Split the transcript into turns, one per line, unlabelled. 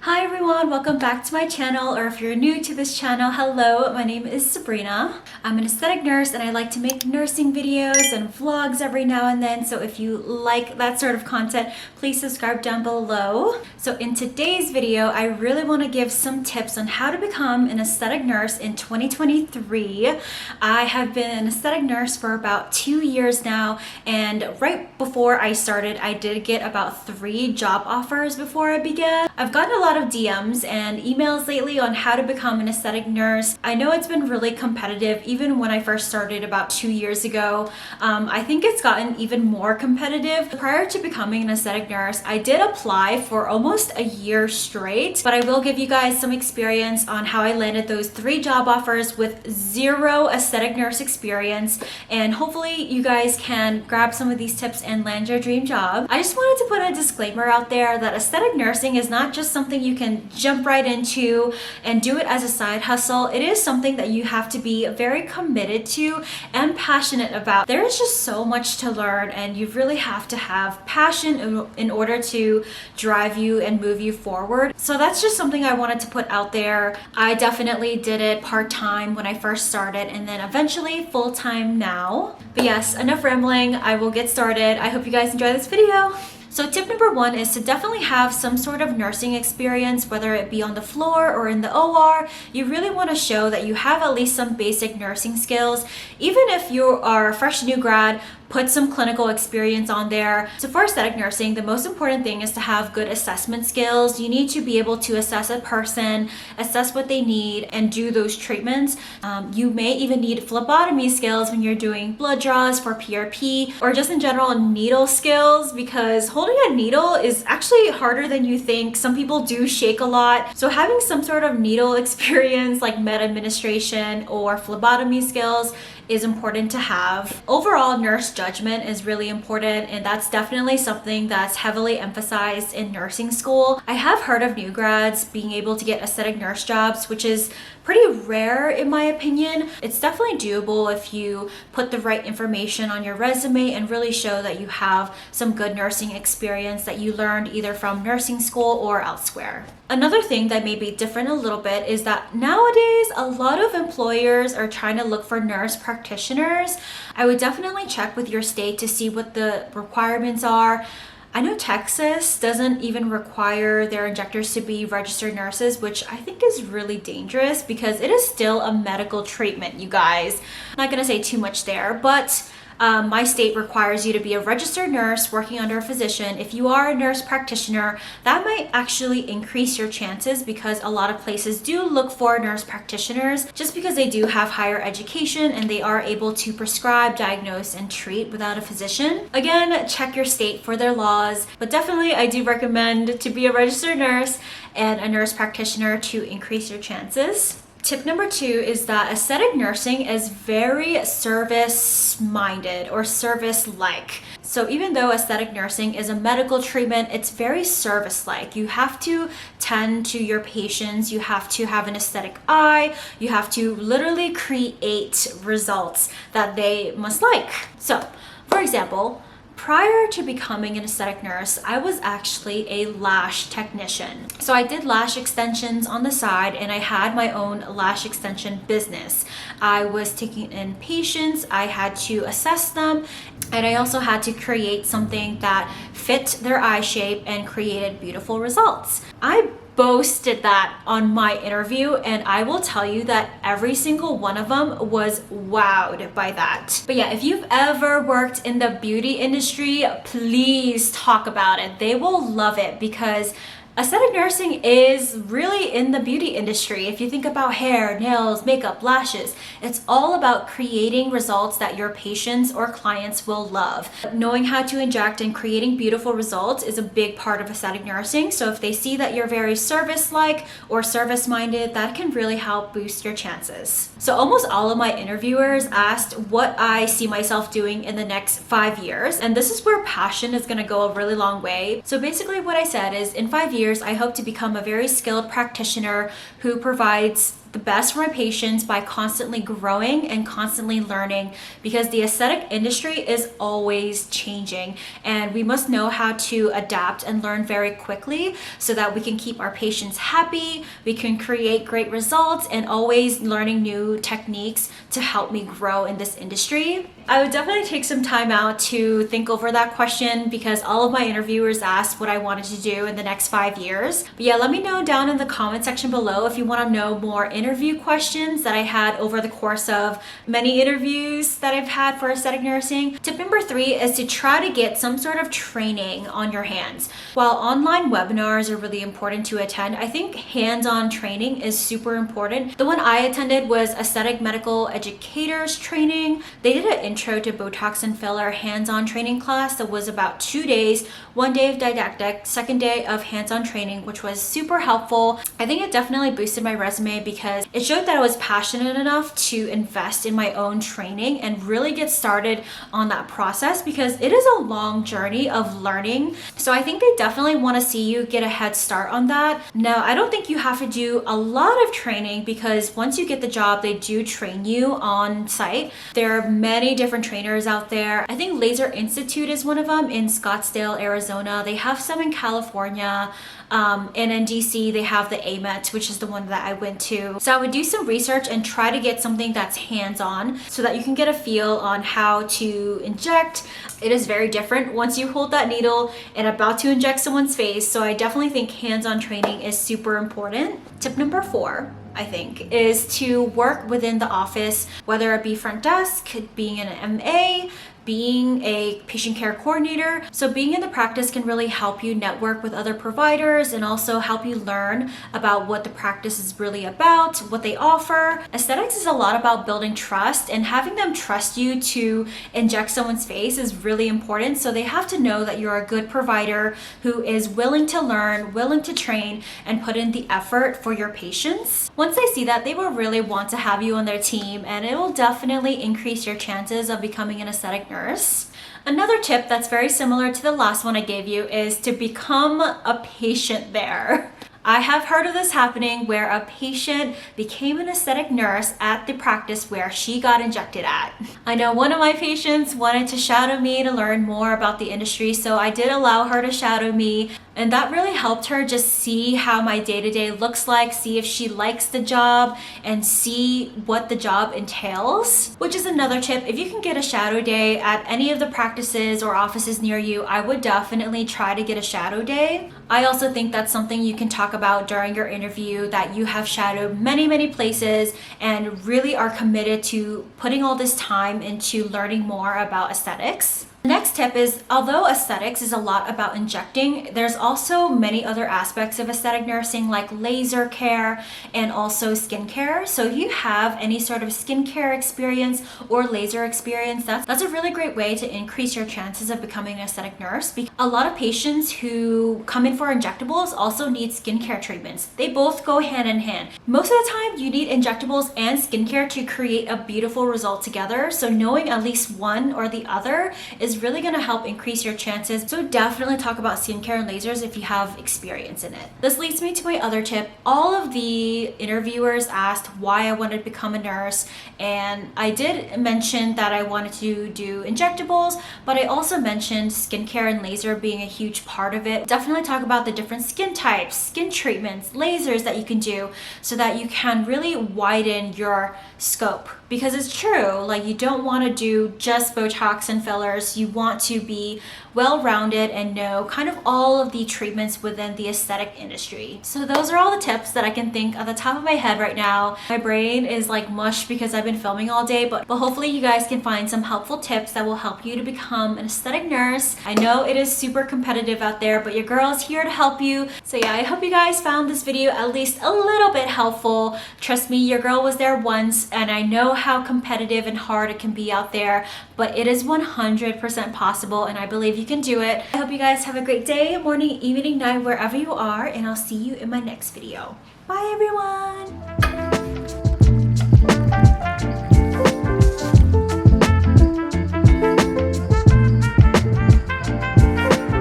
Hi everyone, welcome back to my channel, or if you're new to this channel, hello, my name is Sabrina. I'm an aesthetic nurse and I like to make nursing videos and vlogs every now and then, so if you like that sort of content, please subscribe down below. So in today's video, I really want to give some tips on how to become an aesthetic nurse in 2023. I have been an aesthetic nurse for about 2 years now, and right before I started, I did get about 3 job offers before I began. I've gotten a lot of DMs and emails lately on how to become an aesthetic nurse. I know it's been really competitive even when I first started about 2 years ago. I think it's gotten even more competitive. Prior to becoming an aesthetic nurse, I did apply for almost a year straight, but I will give you guys some experience on how I landed those 3 job offers with 0 aesthetic nurse experience, and hopefully you guys can grab some of these tips and land your dream job. I just wanted to put a disclaimer out there that aesthetic nursing is not just something you can jump right into and do it as a side hustle. It is something that you have to be very committed to and passionate about. There is just so much to learn, and you really have to have passion in order to drive you and move you forward. So that's just something I wanted to put out there. I definitely did it part-time when I first started, and then eventually full-time now. But yes, enough rambling. I will get started. I hope you guys enjoy this video. So tip number 1 is to definitely have some sort of nursing experience, whether it be on the floor or in the OR. You really want to show that you have at least some basic nursing skills. Even if you are a fresh new grad, put some clinical experience on there. So for aesthetic nursing, the most important thing is to have good assessment skills. You need to be able to assess a person, assess what they need, and do those treatments. You may even need phlebotomy skills when you're doing blood draws for PRP, or just in general needle skills, because holding a needle is actually harder than you think. Some people do shake a lot. So having some sort of needle experience like med administration or phlebotomy skills is important to have. Overall, nurse judgment is really important, and that's definitely something that's heavily emphasized in nursing school. I have heard of new grads being able to get aesthetic nurse jobs, which is pretty rare in my opinion. It's definitely doable if you put the right information on your resume and really show that you have some good nursing experience that you learned either from nursing school or elsewhere. Another thing that may be different a little bit is that nowadays a lot of employers are trying to look for nurse practitioners. I would definitely check with your state to see what the requirements are. I know Texas doesn't even require their injectors to be registered nurses, which I think is really dangerous because it is still a medical treatment, you guys. I'm not gonna say too much there, but my state requires you to be a registered nurse working under a physician. If you are a nurse practitioner, that might actually increase your chances because a lot of places do look for nurse practitioners just because they do have higher education and they are able to prescribe, diagnose, and treat without a physician. Again, check your state for their laws, but definitely I do recommend to be a registered nurse and a nurse practitioner to increase your chances. Tip number 2 is that aesthetic nursing is very service-minded or service-like. So even though aesthetic nursing is a medical treatment, it's very service-like. You have to tend to your patients, you have to have an aesthetic eye, you have to literally create results that they must like. So, for example, prior to becoming an aesthetic nurse, I was actually a lash technician. So I did lash extensions on the side, and I had my own lash extension business. I was taking in patients, I had to assess them, and I also had to create something that fit their eye shape and created beautiful results. I boasted that on my interview, and I will tell you that every single one of them was wowed by that. But yeah, if you've ever worked in the beauty industry, please talk about it. They will love it because aesthetic nursing is really in the beauty industry. If you think about hair, nails, makeup, lashes, it's all about creating results that your patients or clients will love. Knowing how to inject and creating beautiful results is a big part of aesthetic nursing. So if they see that you're very service-like or service-minded, that can really help boost your chances. So almost all of my interviewers asked what I see myself doing in the next 5 years. And this is where passion is gonna go a really long way. So basically what I said is in 5 years, I hope to become a very skilled practitioner who provides the best for my patients by constantly growing and constantly learning, because the aesthetic industry is always changing and we must know how to adapt and learn very quickly so that we can keep our patients happy, we can create great results, and always learning new techniques to help me grow in this industry. I would definitely take some time out to think over that question because all of my interviewers asked what I wanted to do in the next 5 years. But yeah, let me know down in the comment section below if you want to know more interview questions that I had over the course of many interviews that I've had for aesthetic nursing. Tip number 3 is to try to get some sort of training on your hands. While online webinars are really important to attend, I think hands-on training is super important. The one I attended was Aesthetic Medical Educators Training. They did an intro to Botox and filler hands-on training class that was about 2 days, 1 day of didactic, second day of hands-on training, which was super helpful. I think it definitely boosted my resume because it showed that I was passionate enough to invest in my own training and really get started on that process, because it is a long journey of learning. So I think they definitely want to see you get a head start on that. Now, I don't think you have to do a lot of training because once you get the job, they do train you on site. There are many different trainers out there. I think Laser Institute is one of them in Scottsdale, Arizona. They have some in California. And in DC, they have the AMET, which is the one that I went to. So I would do some research and try to get something that's hands-on so that you can get a feel on how to inject. It is very different once you hold that needle and about to inject someone's face. So I definitely think hands-on training is super important. Tip number 4, I think, is to work within the office, whether it be front desk, being an MA, being a patient care coordinator. So being in the practice can really help you network with other providers and also help you learn about what the practice is really about, what they offer. Aesthetics is a lot about building trust, and having them trust you to inject someone's face is really important. So they have to know that you're a good provider who is willing to learn, willing to train, and put in the effort for your patients. Once they see that, they will really want to have you on their team, and it will definitely increase your chances of becoming an aesthetic nurse. Another tip that's very similar to the last one I gave you is to become a patient there. I have heard of this happening where a patient became an aesthetic nurse at the practice where she got injected at. I know one of my patients wanted to shadow me to learn more about the industry, so I did allow her to shadow me, and that really helped her just see how my day-to-day looks like, see if she likes the job, and see what the job entails. Which is another tip. If you can get a shadow day at any of the practices or offices near you, I would definitely try to get a shadow day. I also think that's something you can talk about during your interview, that you have shadowed many places and really are committed to putting all this time into learning more about aesthetics. The next tip is, although aesthetics is a lot about injecting, there's also many other aspects of aesthetic nursing like laser care and also skincare. So if you have any sort of skincare experience or laser experience, that's a really great way to increase your chances of becoming an aesthetic nurse. A lot of patients who come in for injectables also need skincare treatments. They both go hand in hand. Most of the time, you need injectables and skincare to create a beautiful result together. So knowing at least one or the other is really going to help increase your chances. So definitely talk about skincare and lasers if you have experience in it. This leads me to my other tip. All of the interviewers asked why I wanted to become a nurse, and I did mention that I wanted to do injectables, but I also mentioned skincare and laser being a huge part of it. Definitely talk about the different skin types, skin treatments, lasers that you can do so that you can really widen your scope. Because it's true, like, you don't want to do just Botox and fillers. You want to be well-rounded and know kind of all of the treatments within the aesthetic industry. So those are all the tips that I can think at the top of my head right now. My brain is like mush because I've been filming all day, but hopefully you guys can find some helpful tips that will help you to become an aesthetic nurse. I know it is super competitive out there, but your girl is here to help you. So yeah, I hope you guys found this video at least a little bit helpful. Trust me, your girl was there once, and I know how competitive and hard it can be out there, but it is 100% possible, and I believe you can do it. I hope you guys have a great day, morning, evening, night, wherever you are, and I'll see you in my next video. Bye everyone!